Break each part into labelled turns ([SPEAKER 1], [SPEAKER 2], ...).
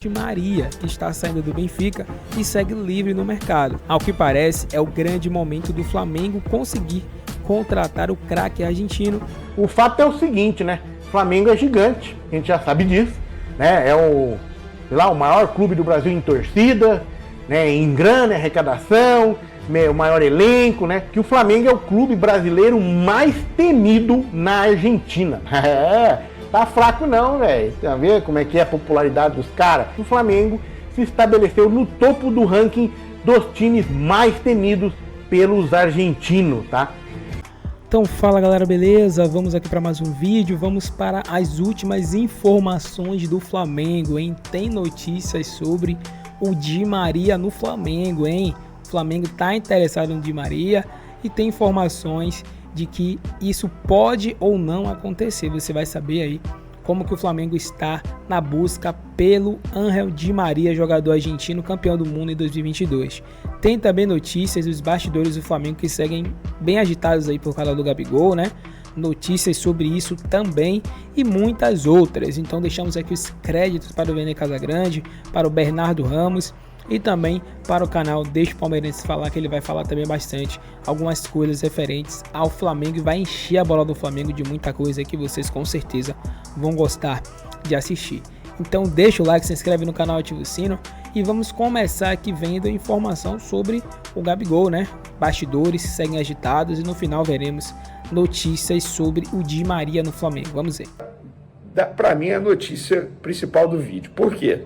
[SPEAKER 1] Di Maria, que está saindo do Benfica e segue livre no mercado. Ao que parece, é o grande momento do Flamengo conseguir contratar o craque argentino.
[SPEAKER 2] O fato é o seguinte, né? O Flamengo é gigante, a gente já sabe disso, né? É o maior clube do Brasil em torcida, né? Em grana, arrecadação, o maior elenco, né? Que o Flamengo é o clube brasileiro mais temido na Argentina. Tá fraco não, velho. Tá vendo como é que é a popularidade dos caras? O Flamengo se estabeleceu no topo do ranking dos times mais temidos pelos argentinos, tá?
[SPEAKER 1] Então fala galera, beleza? Vamos aqui para mais um vídeo, vamos para as últimas informações do Flamengo, hein? Tem notícias sobre o Di Maria no Flamengo, hein? O Flamengo tá interessado no Di Maria e tem informações de que isso pode ou não acontecer. Você vai saber aí como que o Flamengo está na busca pelo Ángel Di Maria, jogador argentino, campeão do mundo em 2022. Tem também notícias dos bastidores do Flamengo que seguem bem agitados aí por causa do Gabigol, né? Notícias sobre isso também e muitas outras. Então deixamos aqui os créditos para o Vene Casagrande, para o Bernardo Ramos e também para o canal Deixa o Palmeirense Falar, que ele vai falar também bastante algumas coisas referentes ao Flamengo e vai encher a bola do Flamengo de muita coisa que vocês com certeza vão gostar de assistir. Então deixa o like, se inscreve no canal, ativa o sino e vamos começar aqui vendo informação sobre o Gabigol, né? Bastidores seguem agitados e no final veremos notícias sobre o Di Maria no Flamengo. Vamos ver.
[SPEAKER 3] Para mim é a notícia principal do vídeo. Por quê?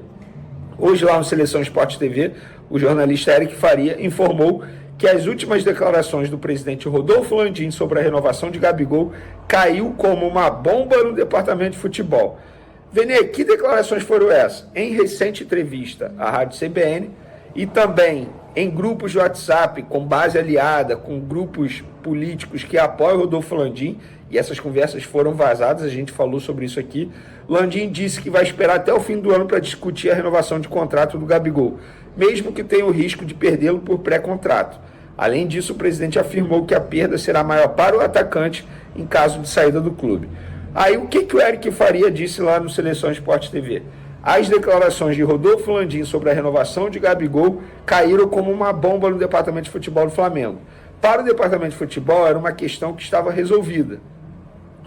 [SPEAKER 3] Hoje lá no Seleção Esporte TV, o jornalista Eric Faria informou que as últimas declarações do presidente Rodolfo Landim sobre a renovação de Gabigol caiu como uma bomba no departamento de futebol. Vene, que declarações foram essas? Em recente entrevista à Rádio CBN e também em grupos de WhatsApp com base aliada, com grupos políticos que apoiam Rodolfo Landim, e essas conversas foram vazadas, a gente falou sobre isso aqui. Landim disse que vai esperar até o fim do ano para discutir a renovação de contrato do Gabigol, mesmo que tenha o risco de perdê-lo por pré-contrato. Além disso, o presidente afirmou que a perda será maior para o atacante em caso de saída do clube. Aí o que o Eric Faria disse lá no Seleção Esporte TV? As declarações de Rodolfo Landim sobre a renovação de Gabigol caíram como uma bomba no departamento de futebol do Flamengo. Para o departamento de futebol era uma questão que estava resolvida.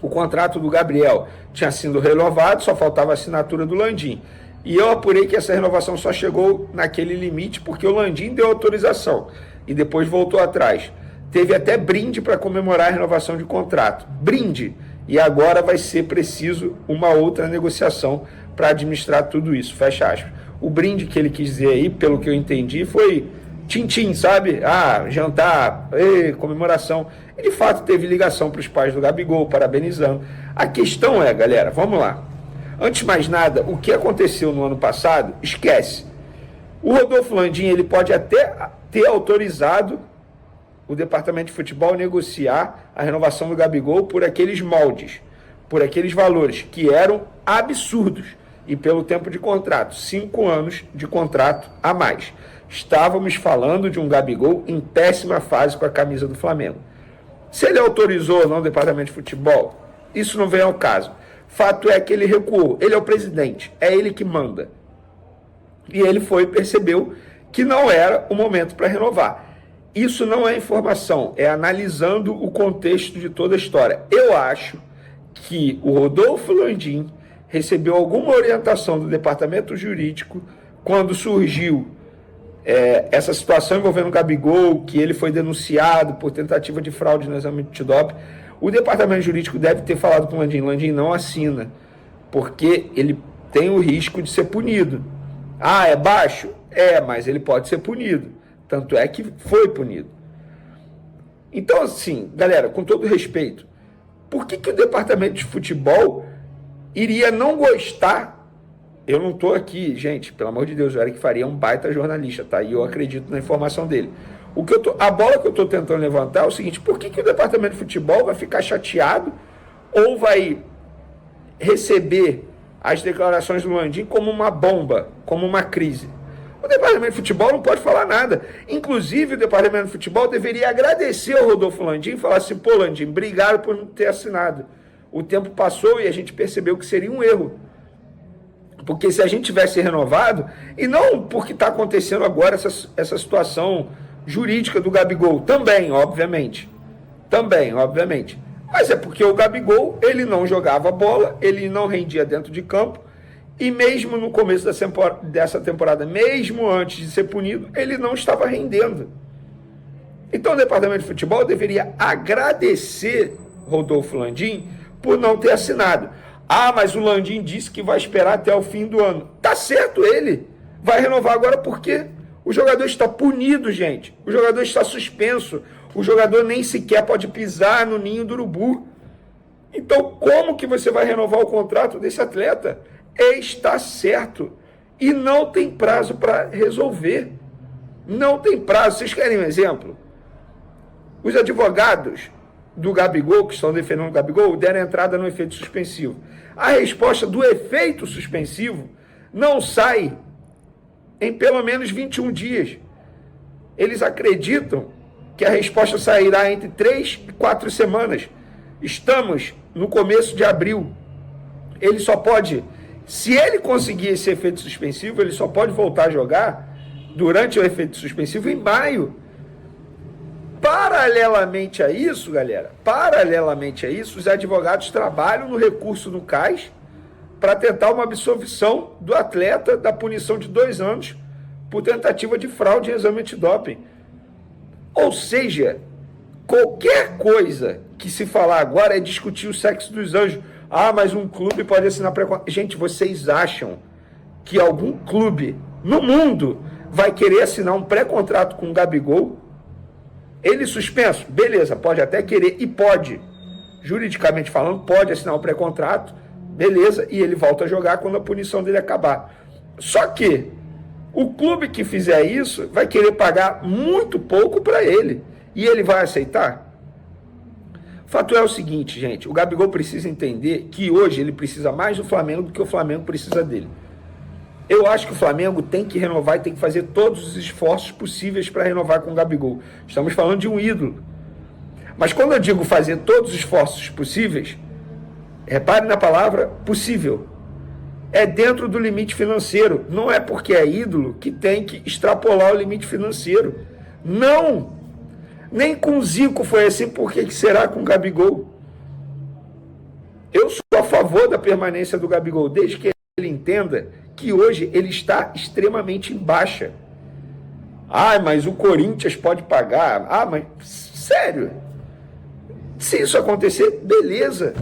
[SPEAKER 3] O contrato do Gabriel tinha sido renovado, só faltava a assinatura do Landim. E eu apurei que essa renovação só chegou naquele limite porque o Landim deu autorização e depois voltou atrás. Teve até brinde para comemorar a renovação de contrato. Brinde! E agora vai ser preciso uma outra negociação para administrar tudo isso. Fecha aspas. O brinde que ele quis dizer aí, pelo que eu entendi, foi tchim-tchim, sabe? Jantar, comemoração. E de fato teve ligação para os pais do Gabigol, parabenizando. A questão é, galera, vamos lá. Antes de mais nada, o que aconteceu no ano passado, esquece. O Rodolfo Landim, ele pode até ter autorizado o departamento de futebol a negociar a renovação do Gabigol por aqueles moldes, por aqueles valores que eram absurdos. E pelo tempo de contrato, 5 anos de contrato a mais. Estávamos falando de um Gabigol em péssima fase com a camisa do Flamengo. Se ele autorizou ou não o departamento de futebol, isso não vem ao caso. Fato é que ele recuou. Ele é o presidente, é ele que manda. E ele percebeu que não era o momento para renovar. Isso não é informação, é analisando o contexto de toda a história. Eu acho que o Rodolfo Landim recebeu alguma orientação do departamento jurídico quando surgiu essa situação envolvendo o Gabigol, que ele foi denunciado por tentativa de fraude no exame de antidoping. O departamento jurídico deve ter falado com o Landim. Landim não assina, porque ele tem o risco de ser punido. É baixo? Mas ele pode ser punido. Tanto é que foi punido. Então, assim, galera, com todo respeito, por que o departamento de futebol iria não gostar? Eu não estou aqui, gente, pelo amor de Deus, o Eric Faria é um baita jornalista, tá? E eu acredito na informação dele. A bola que eu estou tentando levantar é o seguinte: por que o departamento de futebol vai ficar chateado ou vai receber as declarações do Landim como uma bomba, como uma crise? O departamento de futebol não pode falar nada. Inclusive, o departamento de futebol deveria agradecer ao Rodolfo Landim e falar assim: pô, Landim, obrigado por não ter assinado. O tempo passou e a gente percebeu que seria um erro. Porque se a gente tivesse renovado, e não porque está acontecendo agora essa situação jurídica do Gabigol, também, obviamente. Mas é porque o Gabigol, ele não jogava bola, ele não rendia dentro de campo, e mesmo no começo dessa temporada, mesmo antes de ser punido, ele não estava rendendo. Então o departamento de futebol deveria agradecer Rodolfo Landim por não ter assinado. Ah, mas o Landim disse que vai esperar até o fim do ano. Tá certo ele. Vai renovar agora por quê? O jogador está punido, gente. O jogador está suspenso. O jogador nem sequer pode pisar no ninho do urubu. Então, como que você vai renovar o contrato desse atleta? Está certo. E não tem prazo para resolver. Não tem prazo. Vocês querem um exemplo? Os advogados do Gabigol, que estão defendendo o Gabigol, deram entrada no efeito suspensivo. A resposta do efeito suspensivo não sai em pelo menos 21 dias. Eles acreditam que a resposta sairá entre 3 e 4 semanas. Estamos no começo de abril. Ele só pode, se ele conseguir esse efeito suspensivo, ele só pode voltar a jogar durante o efeito suspensivo em maio. Paralelamente a isso, galera, os advogados trabalham no recurso no CAS para tentar uma absolvição do atleta da punição de 2 anos por tentativa de fraude em exame antidoping. Ou seja, qualquer coisa que se falar agora é discutir o sexo dos anjos. Ah, mas um clube pode assinar pré-contrato. Gente, vocês acham que algum clube no mundo vai querer assinar um pré-contrato com o Gabigol? Ele suspenso? Beleza, pode até querer e pode. Juridicamente falando, pode assinar um pré-contrato, beleza, e ele volta a jogar quando a punição dele acabar. Só que o clube que fizer isso vai querer pagar muito pouco para ele. E ele vai aceitar? Fato é o seguinte, gente, o Gabigol precisa entender que hoje ele precisa mais do Flamengo do que o Flamengo precisa dele. Eu acho que o Flamengo tem que renovar e tem que fazer todos os esforços possíveis para renovar com o Gabigol. Estamos falando de um ídolo. Mas quando eu digo fazer todos os esforços possíveis, repare na palavra possível. É dentro do limite financeiro. Não é porque é ídolo que tem que extrapolar o limite financeiro. Não! Nem com o Zico foi assim, por que será com o Gabigol? Eu sou a favor da permanência do Gabigol, desde que ele entenda que hoje ele está extremamente em baixa. Ah, mas o Corinthians pode pagar. Ah, mas sério? Se isso acontecer, beleza.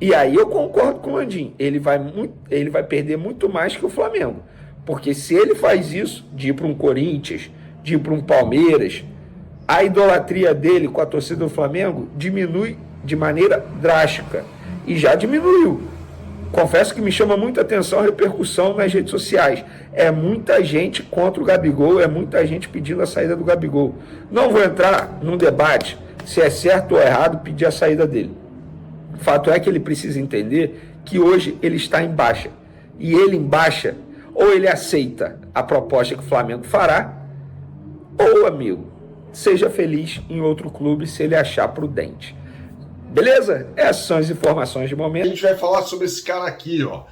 [SPEAKER 3] E aí eu concordo com o Landim. Ele vai perder muito mais que o Flamengo. Porque se ele faz isso, de ir para um Corinthians, de ir para um Palmeiras, a idolatria dele com a torcida do Flamengo diminui de maneira drástica. E já diminuiu. Confesso que me chama muita atenção a repercussão nas redes sociais. É muita gente contra o Gabigol, é muita gente pedindo a saída do Gabigol. Não vou entrar num debate se é certo ou errado pedir a saída dele. O fato é que ele precisa entender que hoje ele está em baixa. E ele em baixa, ou ele aceita a proposta que o Flamengo fará, ou, amigo, seja feliz em outro clube se ele achar prudente. Beleza? Essas são as informações de momento.
[SPEAKER 4] A gente vai falar sobre esse cara aqui, ó.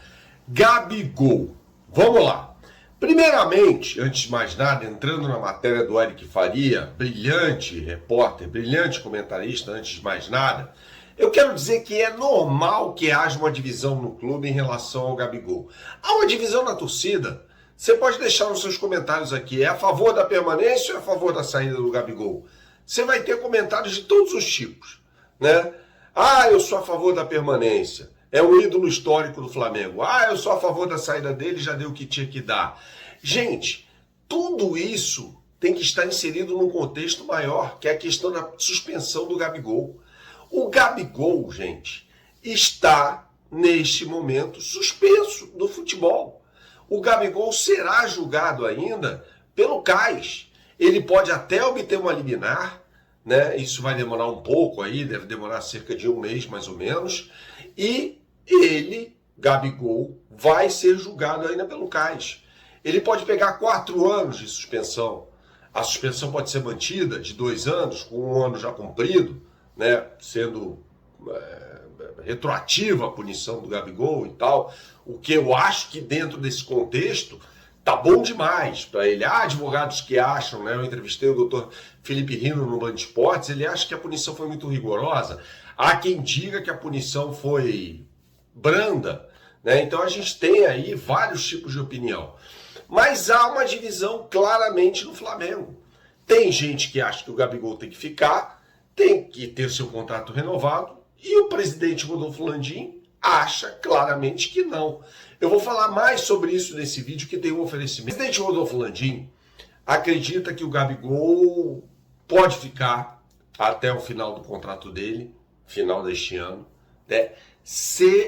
[SPEAKER 4] Gabigol. Vamos lá. Primeiramente, antes de mais nada, entrando na matéria do Eric Faria, brilhante repórter, brilhante comentarista, antes de mais nada, eu quero dizer que é normal que haja uma divisão no clube em relação ao Gabigol. Há uma divisão na torcida. Você pode deixar nos seus comentários aqui, é a favor da permanência ou é a favor da saída do Gabigol? Você vai ter comentários de todos os tipos, né? Ah, eu sou a favor da permanência. É um ídolo histórico do Flamengo. Ah, eu sou a favor da saída dele, já deu o que tinha que dar. Gente, tudo isso tem que estar inserido num contexto maior, que é a questão da suspensão do Gabigol. O Gabigol, gente, está, neste momento, suspenso do futebol. O Gabigol será julgado ainda pelo CAS. Ele pode até obter uma liminar, né? Isso vai demorar um pouco aí, deve demorar cerca de 1 mês mais ou menos, e ele, Gabigol, vai ser julgado ainda pelo CAS. Ele pode pegar 4 anos de suspensão. A suspensão pode ser mantida de 2 anos, com 1 ano já cumprido, né? Sendo retroativa a punição do Gabigol e tal, o que eu acho que dentro desse contexto tá bom demais para ele. Há advogados que acham, né? Eu entrevistei o doutor Felipe Rino no Band Esportes, ele acha que a punição foi muito rigorosa. Há quem diga que a punição foi branda, né? Então a gente tem aí vários tipos de opinião. Mas há uma divisão claramente no Flamengo. Tem gente que acha que o Gabigol tem que ficar, tem que ter seu contrato renovado, e o presidente Rodolfo Landim acha claramente que não. Eu vou falar mais sobre isso nesse vídeo, que tem um oferecimento. O presidente Rodolfo Landim acredita que o Gabigol pode ficar até o final do contrato dele, final deste ano, né?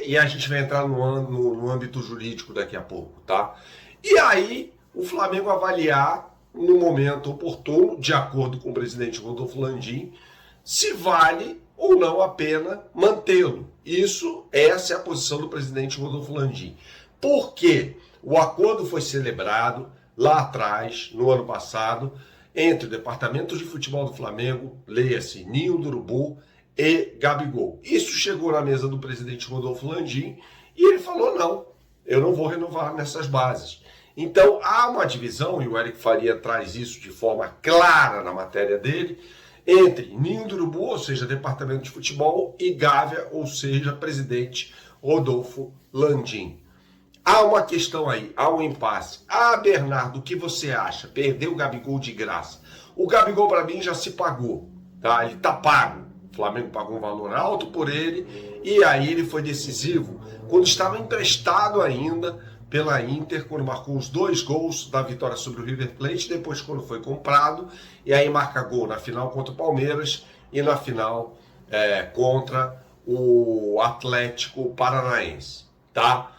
[SPEAKER 4] E a gente vai entrar no âmbito jurídico daqui a pouco, tá? E aí o Flamengo avaliar no momento oportuno, de acordo com o presidente Rodolfo Landim, se vale ou não a pena mantê-lo. Essa é a posição do presidente Rodolfo Landim. Por quê? O acordo foi celebrado lá atrás, no ano passado, entre o Departamento de Futebol do Flamengo, leia-se Ninho do Urubu, e Gabigol. Isso chegou na mesa do presidente Rodolfo Landim e ele falou: não, eu não vou renovar nessas bases. Então há uma divisão, e o Eric Faria traz isso de forma clara na matéria dele, entre Ninho do Urubu, ou seja, Departamento de Futebol, e Gávea, ou seja, presidente Rodolfo Landim. Há uma questão aí, há um impasse. Bernardo, o que você acha? Perdeu o Gabigol de graça. O Gabigol, para mim, já se pagou, tá? Ele tá pago. O Flamengo pagou um valor alto por ele, e aí ele foi decisivo quando estava emprestado ainda pela Inter, quando marcou os 2 gols da vitória sobre o River Plate, depois quando foi comprado, e aí marca gol na final contra o Palmeiras e na final contra o Atlético Paranaense, tá?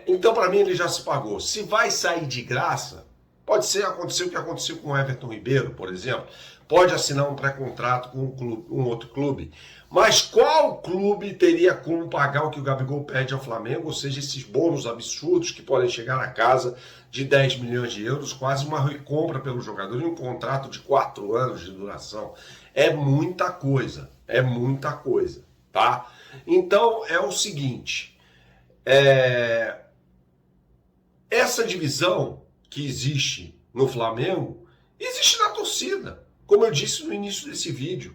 [SPEAKER 4] Então, para mim, ele já se pagou. Se vai sair de graça, pode ser acontecer o que aconteceu com o Everton Ribeiro, por exemplo. Pode assinar um pré-contrato com um outro clube. Mas qual clube teria como pagar o que o Gabigol pede ao Flamengo? Ou seja, esses bônus absurdos que podem chegar na casa de 10 milhões de euros, quase uma recompra pelo jogador em um contrato de 4 anos de duração. É muita coisa, tá? Então, é o seguinte, essa divisão que existe no Flamengo, existe na torcida. Como eu disse no início desse vídeo,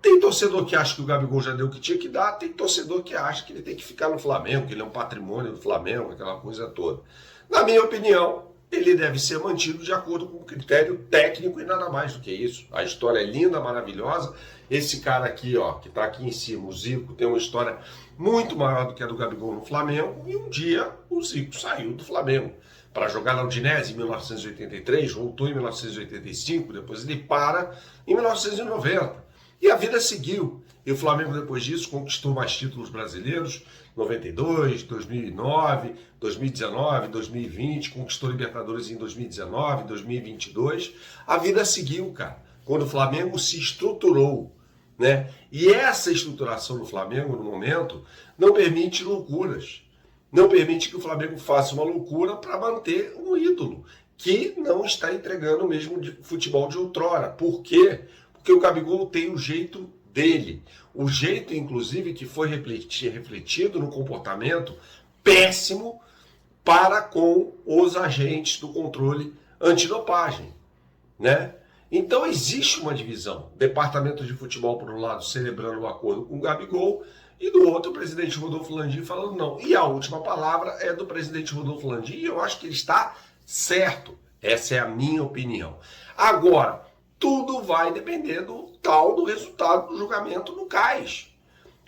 [SPEAKER 4] tem torcedor que acha que o Gabigol já deu o que tinha que dar, tem torcedor que acha que ele tem que ficar no Flamengo, que ele é um patrimônio do Flamengo, aquela coisa toda. Na minha opinião, ele deve ser mantido de acordo com o critério técnico e nada mais do que isso. A história é linda, maravilhosa. Esse cara aqui, ó, que tá aqui em cima, o Zico, tem uma história muito maior do que a do Gabigol no Flamengo, e um dia o Zico saiu do Flamengo para jogar na Udinese em 1983, voltou em 1985, depois ele para em 1990. E a vida seguiu. E o Flamengo, depois disso, conquistou mais títulos brasileiros, 92, 2009, 2019, 2020, conquistou Libertadores em 2019, 2022. A vida seguiu, cara, quando o Flamengo se estruturou, né? E essa estruturação do Flamengo, no momento, não permite loucuras. Não permite que o Flamengo faça uma loucura para manter um ídolo que não está entregando o mesmo futebol de outrora. Por quê? Porque o Gabigol tem o jeito dele. O jeito, inclusive, que foi refletido no comportamento péssimo para com os agentes do controle antidopagem, né? Então existe uma divisão. Departamento de Futebol, por um lado, celebrando o acordo com o Gabigol, e do outro, o presidente Rodolfo Landim falando não. E a última palavra é do presidente Rodolfo Landim, e eu acho que ele está certo. Essa é a minha opinião. Agora, tudo vai depender do resultado do julgamento no CAIS.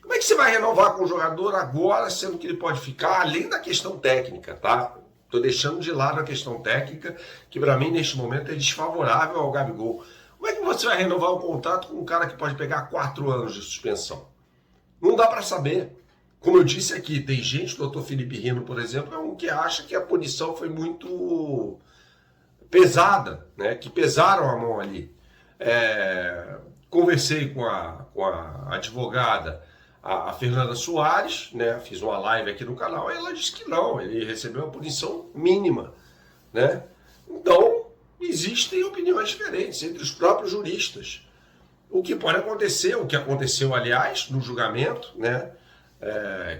[SPEAKER 4] Como é que você vai renovar com o jogador agora, sendo que ele pode ficar, além da questão técnica, tá? Estou deixando de lado a questão técnica, que para mim, neste momento, é desfavorável ao Gabigol. Como é que você vai renovar o contrato com um cara que pode pegar 4 anos de suspensão? Não dá para saber. Como eu disse aqui, tem gente, o doutor Felipe Rino, por exemplo, é um que acha que a punição foi muito pesada, né? Que pesaram a mão ali. Conversei com a advogada, a Fernanda Soares, né? Fiz uma live aqui no canal, e ela disse que não, ele recebeu uma punição mínima, né? Então, existem opiniões diferentes entre os próprios juristas. O que pode acontecer, o que aconteceu, aliás, no julgamento, né?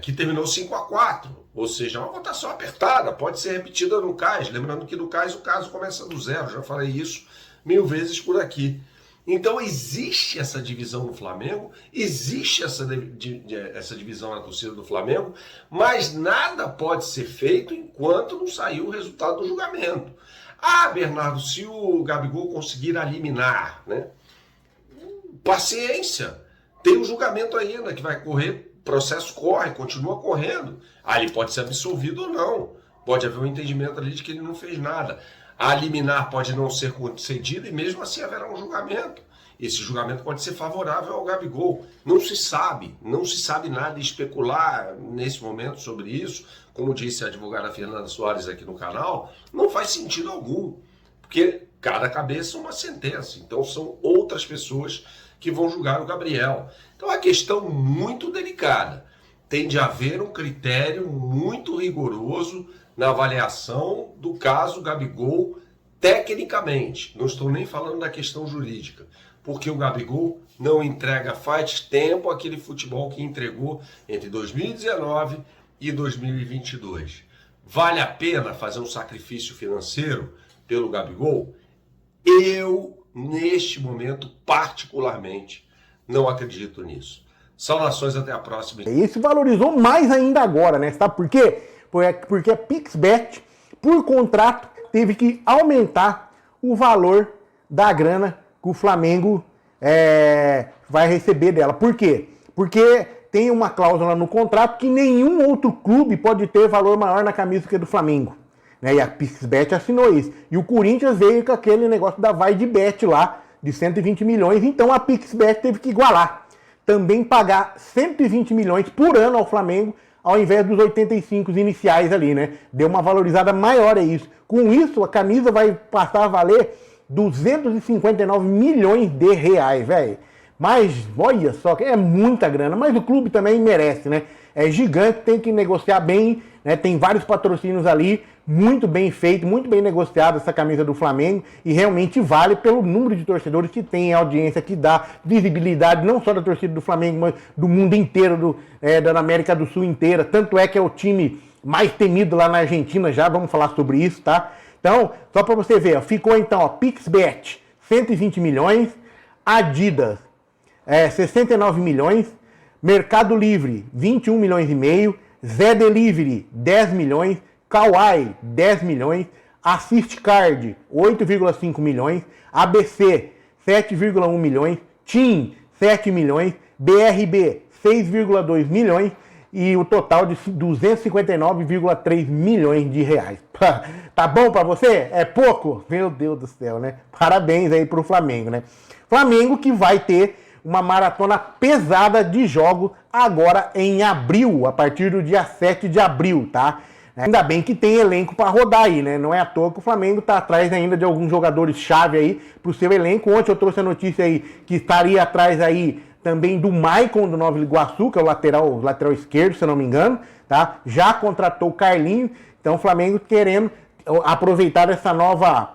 [SPEAKER 4] que terminou 5-4, ou seja, uma votação apertada, pode ser repetida no CAS, lembrando que no CAS o caso começa do zero, já falei isso 1000 vezes por aqui. Então existe essa divisão no Flamengo, existe essa divisão na torcida do Flamengo, mas nada pode ser feito enquanto não sair o resultado do julgamento. Ah, Bernardo, se o Gabigol conseguir eliminar, né? Paciência, tem um julgamento ainda que vai correr, o processo corre, continua correndo. Ah, ele pode ser absolvido ou não, pode haver um entendimento ali de que ele não fez nada. A liminar pode não ser concedida e mesmo assim haverá um julgamento. Esse julgamento pode ser favorável ao Gabigol. Não se sabe nada, e especular nesse momento sobre isso, como disse a advogada Fernanda Soares aqui no canal, não faz sentido algum, porque cada cabeça é uma sentença, então são outras pessoas que vão julgar o Gabriel. Então é uma questão muito delicada, tem de haver um critério muito rigoroso na avaliação do caso Gabigol tecnicamente. Não estou nem falando da questão jurídica, porque o Gabigol não entrega faz tempo aquele futebol que entregou entre 2019 e 2022. Vale a pena fazer um sacrifício financeiro pelo Gabigol? Eu, neste momento, particularmente, não acredito nisso. Saudações, até a próxima.
[SPEAKER 2] E se valorizou mais ainda agora, né? Sabe por quê? Porque a PixBet, por contrato, teve que aumentar o valor da grana que o Flamengo vai receber dela. Por quê? Porque tem uma cláusula no contrato que nenhum outro clube pode ter valor maior na camisa que a do Flamengo. Né? E a PixBet assinou isso. E o Corinthians veio com aquele negócio da vai de bet lá, de 120 milhões. Então a PixBet teve que igualar. Também pagar 120 milhões por ano ao Flamengo, ao invés dos 85 iniciais ali, né? Deu uma valorizada maior, é isso. Com isso, a camisa vai passar a valer 259 milhões de reais, velho. Mas, olha só, é muita grana. Mas o clube também merece, né? É gigante, tem que negociar bem, né? Tem vários patrocínios ali, muito bem feito, muito bem negociado essa camisa do Flamengo. E realmente vale pelo número de torcedores que tem, a audiência que dá, visibilidade, não só da torcida do Flamengo, mas do mundo inteiro, da América do Sul inteira. Tanto é que é o time mais temido lá na Argentina, já vamos falar sobre isso, tá? Então, só para você ver, ó, ficou então, ó, PixBet, 120 milhões, Adidas, 69 milhões, Mercado Livre, 21 milhões e meio, Zé Delivery, 10 milhões, Kawai, 10 milhões, Assist Card, 8,5 milhões, ABC, 7,1 milhões, TIM, 7 milhões, BRB, 6,2 milhões e o total de 259,3 milhões de reais. Tá bom pra você? É pouco? Meu Deus do céu, né? Parabéns aí pro Flamengo, né? Flamengo que vai ter uma maratona pesada de jogos agora em abril, a partir do dia 7 de abril, tá? Ainda bem que tem elenco para rodar aí, né? Não é à toa que o Flamengo tá atrás ainda de alguns jogadores-chave aí pro seu elenco. Ontem eu trouxe a notícia aí que estaria atrás aí também do Maicon do Nova Iguaçu, que é o lateral esquerdo, se eu não me engano, tá? Já contratou o Carlinhos, então o Flamengo querendo aproveitar dessa nova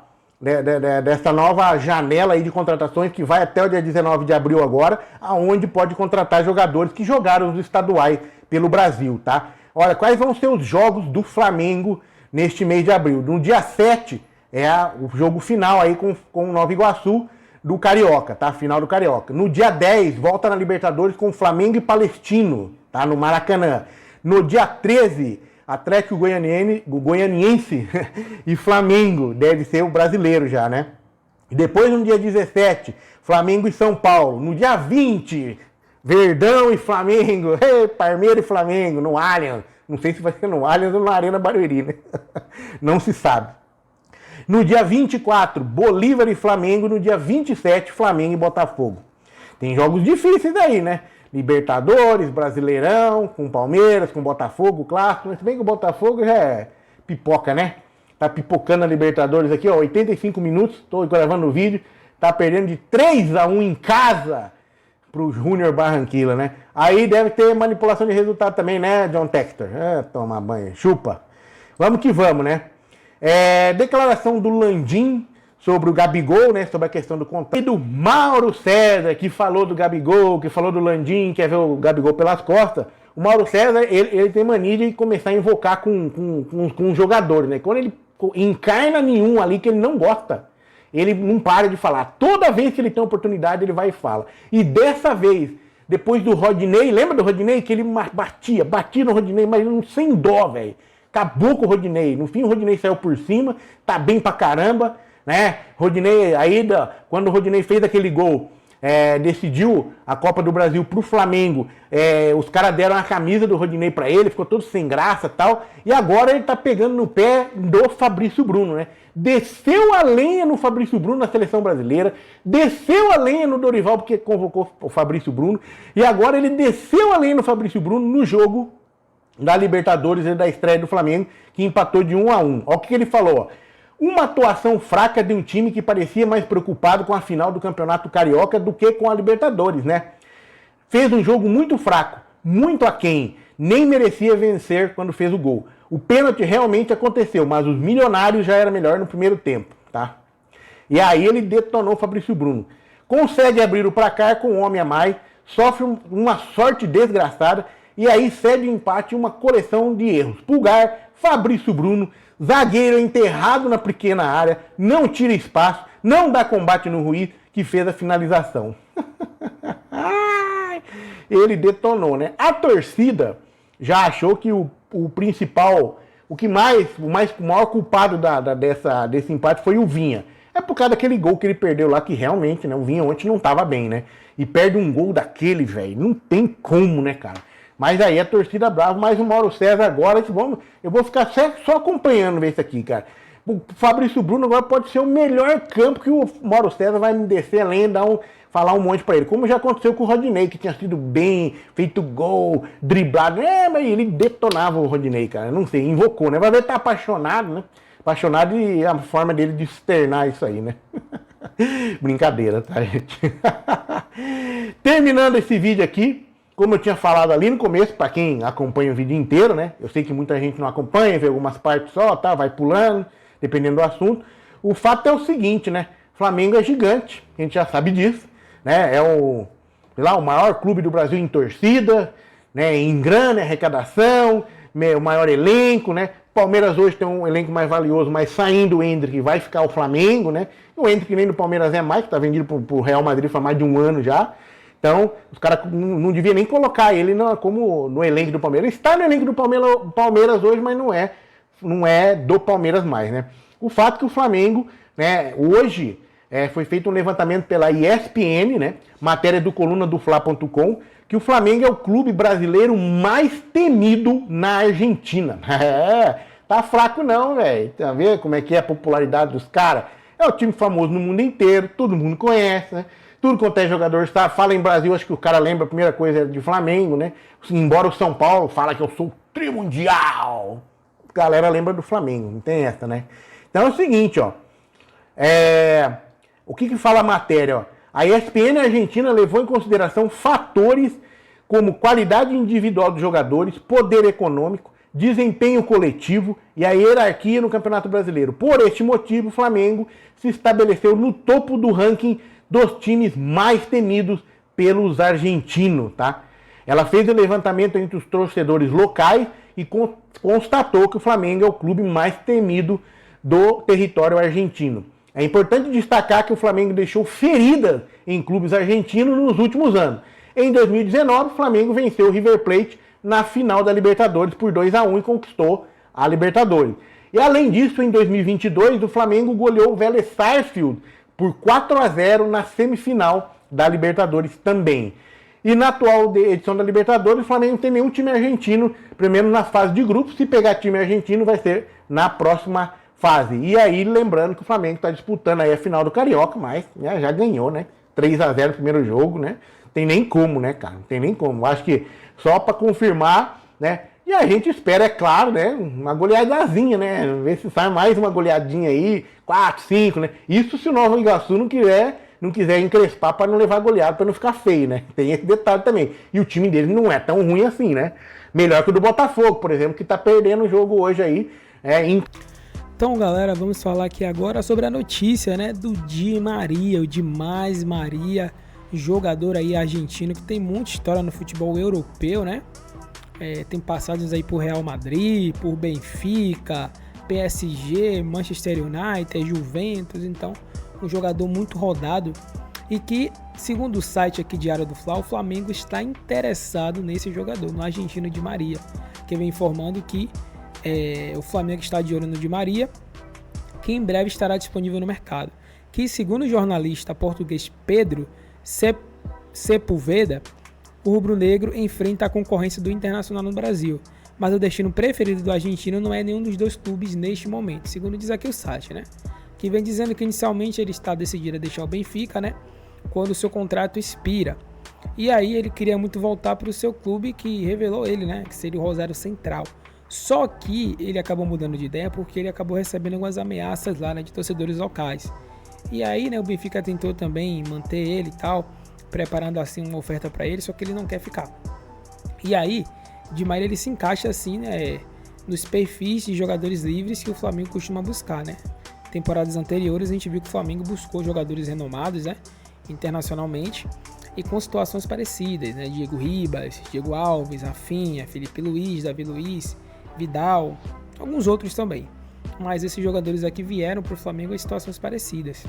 [SPEAKER 2] janela aí de contratações que vai até o dia 19 de abril agora, aonde pode contratar jogadores que jogaram os estaduais pelo Brasil, tá? Olha, quais vão ser os jogos do Flamengo neste mês de abril? No dia 7 é o jogo final aí com o Nova Iguaçu do Carioca, tá? Final do Carioca. No dia 10, volta na Libertadores com Flamengo e Palestino, tá? No Maracanã. No dia 13, Atlético Goianiense e Flamengo, deve ser o brasileiro já, né? E depois no dia 17, Flamengo e São Paulo. No dia 20, Verdão e Flamengo, Parmeira e Flamengo, no Allianz. Não sei se vai ser no Allianz ou na Arena Barueri, né? Não se sabe. No dia 24, Bolívar e Flamengo. No dia 27, Flamengo e Botafogo. Tem jogos difíceis aí, né? Libertadores, Brasileirão, com Palmeiras, com Botafogo, Clássico. Mas se bem que o Botafogo já é pipoca, né? Tá pipocando a Libertadores aqui, ó, 85 minutos. Tô gravando o vídeo. Tá perdendo de 3-1 em casa pro Júnior Barranquilla, né? Aí deve ter manipulação de resultado também, né, John Textor? Toma banho, chupa. Vamos que vamos, né? Declaração do Landim sobre o Gabigol, né? Sobre a questão do contrato. E do Mauro César, que falou do Gabigol, que falou do Landim, quer ver o Gabigol pelas costas. o Mauro César, ele tem mania de começar a invocar com os jogadores, né? Quando ele encarna nenhum ali que ele não gosta, ele não para de falar. Toda vez que ele tem oportunidade, ele vai e fala. E dessa vez, depois do Rodinei, lembra do Rodinei? Que ele batia no Rodinei, mas sem dó, velho. Acabou com o Rodinei. No fim, o Rodinei saiu por cima, tá bem pra caramba, né? Rodinei, quando o Rodinei fez aquele gol, decidiu a Copa do Brasil pro Flamengo, os caras deram a camisa do Rodinei pra ele, ficou todo sem graça e tal, e agora ele tá pegando no pé do Fabrício Bruno, né? Desceu a lenha no Fabrício Bruno na seleção brasileira, desceu a lenha no Dorival porque convocou o Fabrício Bruno, e agora ele desceu a lenha no Fabrício Bruno no jogo da Libertadores e da estreia do Flamengo, que empatou de 1-1. Olha o que ele falou, ó. Uma atuação fraca de um time que parecia mais preocupado com a final do Campeonato Carioca do que com a Libertadores, né? Fez um jogo muito fraco, muito aquém, nem merecia vencer quando fez o gol. O pênalti realmente aconteceu, mas os milionários já era melhor no primeiro tempo, tá? E aí ele detonou o Fabrício Bruno. Consegue abrir o placar com um homem a mais, sofre uma sorte desgraçada e aí cede o empate uma coleção de erros. Pulgar, Fabrício Bruno, zagueiro enterrado na pequena área, não tira espaço, não dá combate no Ruiz, que fez a finalização. Ele detonou, né? A torcida já achou que o principal, o maior culpado desse empate foi o Vinha. É por causa daquele gol que ele perdeu lá, que realmente, né? O Vinha ontem não tava bem, né? E perde um gol daquele, velho. Não tem como, né, cara? Mas aí a torcida brava, mas o Mauro César agora, eu vou ficar só acompanhando ver isso aqui, cara. O Fabrício Bruno agora pode ser o melhor campo que o Mauro César vai me descer além, falar um monte pra ele. Como já aconteceu com o Rodinei, que tinha sido bem, feito gol, driblado. Mas ele detonava o Rodinei, cara. Não sei, invocou, né? Vai ver, ele tá apaixonado, né? Apaixonado e a forma dele de externar isso aí, né? Brincadeira, tá, gente? Terminando esse vídeo aqui, como eu tinha falado ali no começo, para quem acompanha o vídeo inteiro, né? Eu sei que muita gente não acompanha, vê algumas partes só, tá? Vai pulando, dependendo do assunto. O fato é o seguinte, né? Flamengo é gigante, a gente já sabe disso, né? É o maior clube do Brasil em torcida, né? Em grana, arrecadação, o maior elenco, né? Palmeiras hoje tem um elenco mais valioso, mas saindo o Endrick vai ficar o Flamengo, né? O Endrick nem do Palmeiras é mais, que tá vendido pro Real Madrid faz mais de um ano já. Então, os caras não deviam nem colocar ele como no elenco do Palmeiras. Está no elenco do Palmeiras hoje, mas não é do Palmeiras mais, né? O fato é que o Flamengo, né, hoje foi feito um levantamento pela ESPN, né, matéria do coluna do Fla.com, que o Flamengo é o clube brasileiro mais temido na Argentina. Tá fraco não, velho. Tá vendo como é que é a popularidade dos caras? É o time famoso no mundo inteiro, todo mundo conhece, né? Tudo quanto é jogador fala em Brasil, acho que o cara lembra, a primeira coisa é de Flamengo, né? Embora o São Paulo fala que eu sou o trimundial, a galera lembra do Flamengo, não tem essa, né? Então é o seguinte, ó. O que fala a matéria, ó? A ESPN Argentina levou em consideração fatores como qualidade individual dos jogadores, poder econômico, desempenho coletivo e a hierarquia no Campeonato Brasileiro. Por este motivo, o Flamengo se estabeleceu no topo do ranking dos times mais temidos pelos argentinos, tá? Ela fez o levantamento entre os torcedores locais e constatou que o Flamengo é o clube mais temido do território argentino. É importante destacar que o Flamengo deixou feridas em clubes argentinos nos últimos anos. Em 2019, o Flamengo venceu o River Plate na final da Libertadores por 2-1 e conquistou a Libertadores. E além disso, em 2022, o Flamengo goleou o Vélez Sarsfield por 4-0 na semifinal da Libertadores também. E na atual edição da Libertadores, o Flamengo não tem nenhum time argentino, primeiro na fase de grupos. Se pegar time argentino, vai ser na próxima fase. E aí, lembrando que o Flamengo está disputando aí a final do Carioca, mas já ganhou, né? 3-0 no primeiro jogo, né? Tem nem como, né, cara? Não tem nem como. Acho que só para confirmar, né? E a gente espera, é claro, né? Uma goleadazinha, né? Ver se sai mais uma goleadinha aí, 4, 5, né? Isso se o Nova Iguaçu não quiser encrespar para não levar goleada, para não ficar feio, né? Tem esse detalhe também. E o time deles não é tão ruim assim, né? Melhor que o do Botafogo, por exemplo, que tá perdendo o jogo hoje aí.
[SPEAKER 1] Então, galera, vamos falar aqui agora sobre a notícia, né? Do Di Maria, o Demais Maria, jogador aí argentino que tem muita história no futebol europeu, né? tem passagens aí por Real Madrid, por Benfica, PSG, Manchester United, Juventus. Então, um jogador muito rodado e que, segundo o site aqui Diário do Fla, o Flamengo está interessado nesse jogador, no argentino Di Maria, que vem informando que o Flamengo está de olho no Di Maria, que em breve estará disponível no mercado. Que, segundo o jornalista português Pedro Sepúlveda, o rubro-negro enfrenta a concorrência do Internacional no Brasil, mas o destino preferido do argentino não é nenhum dos dois clubes neste momento, segundo diz aqui o site, né? Que vem dizendo que inicialmente ele está decidido a deixar o Benfica, né? Quando o seu contrato expira. E aí ele queria muito voltar para o seu clube que revelou ele, né? Que seria o Rosário Central. Só que ele acabou mudando de ideia porque ele acabou recebendo algumas ameaças lá, né, de torcedores locais. E aí, né, o Benfica tentou também manter ele e tal, preparando assim uma oferta para ele, só que ele não quer ficar. E aí, Di Maria ele se encaixa assim, né, nos perfis de jogadores livres que o Flamengo costuma buscar, né? Temporadas anteriores a gente viu que o Flamengo buscou jogadores renomados, né, internacionalmente e com situações parecidas, né? Diego Ribas, Diego Alves, Rafinha, Felipe Luiz, Davi Luiz, Vidal, alguns outros também. Mas esses jogadores aqui vieram para o Flamengo em situações parecidas.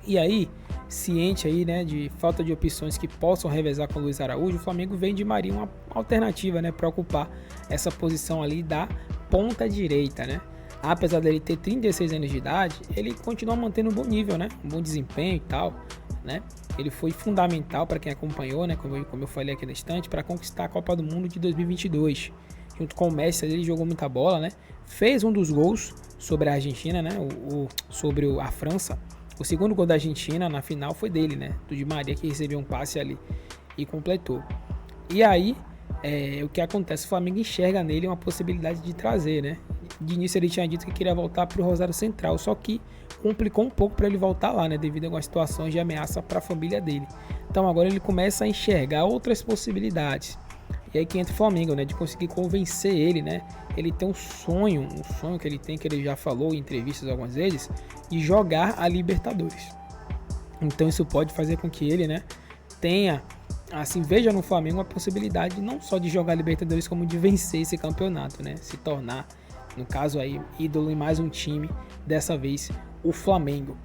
[SPEAKER 1] E aí, ciente aí, né, de falta de opções que possam revezar com o Luiz Araújo, o Flamengo vem de Maria uma alternativa, né, para ocupar essa posição ali da ponta direita, né? Apesar dele ter 36 anos de idade, ele continua mantendo um bom nível, né? Um bom desempenho e tal, né? Ele foi fundamental para quem acompanhou, né, como eu falei aqui na estante, para conquistar a Copa do Mundo de 2022. Junto com o Messi, ele jogou muita bola, né? Fez um dos gols sobre a Argentina, né? Sobre a França. O segundo gol da Argentina na final foi dele, né? Do Di Maria, que recebeu um passe ali e completou. E aí, o que acontece? O Flamengo enxerga nele uma possibilidade de trazer, né? De início ele tinha dito que queria voltar para o Rosário Central, só que complicou um pouco para ele voltar lá, né? Devido a algumas situações de ameaça para a família dele. Então agora ele começa a enxergar outras possibilidades. E aí que entra o Flamengo, né? De conseguir convencer ele, né? Ele tem um sonho que ele tem, que ele já falou em entrevistas algumas vezes, de jogar a Libertadores. Então isso pode fazer com que ele, né, tenha, assim, veja no Flamengo uma possibilidade não só de jogar a Libertadores, como de vencer esse campeonato, né? Se tornar, no caso aí, ídolo em mais um time, dessa vez o Flamengo.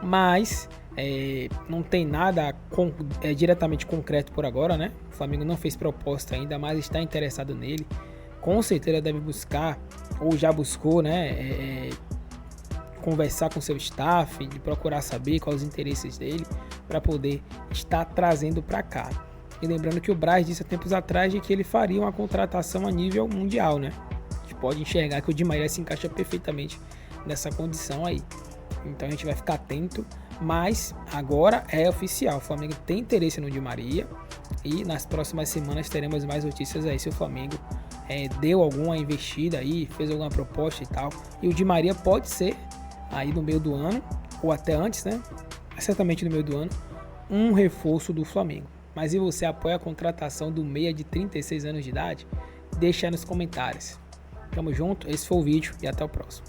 [SPEAKER 1] Mas não tem nada diretamente concreto por agora, né? O Flamengo não fez proposta ainda, mas está interessado nele. Com certeza deve buscar, ou já buscou, né? Conversar com seu staff, de procurar saber quais os interesses dele, para poder estar trazendo para cá. E lembrando que o Braz disse há tempos atrás de que ele faria uma contratação a nível mundial, né? A gente pode enxergar que o Di Maria se encaixa perfeitamente nessa condição aí. Então a gente vai ficar atento, mas agora é oficial, o Flamengo tem interesse no Di Maria e nas próximas semanas teremos mais notícias aí se o Flamengo deu alguma investida aí, fez alguma proposta e tal. E o Di Maria pode ser aí no meio do ano, ou até antes, né? Certamente no meio do ano, um reforço do Flamengo. Mas e você apoia a contratação do meia de 36 anos de idade? Deixa aí nos comentários. Tamo junto, esse foi o vídeo e até o próximo.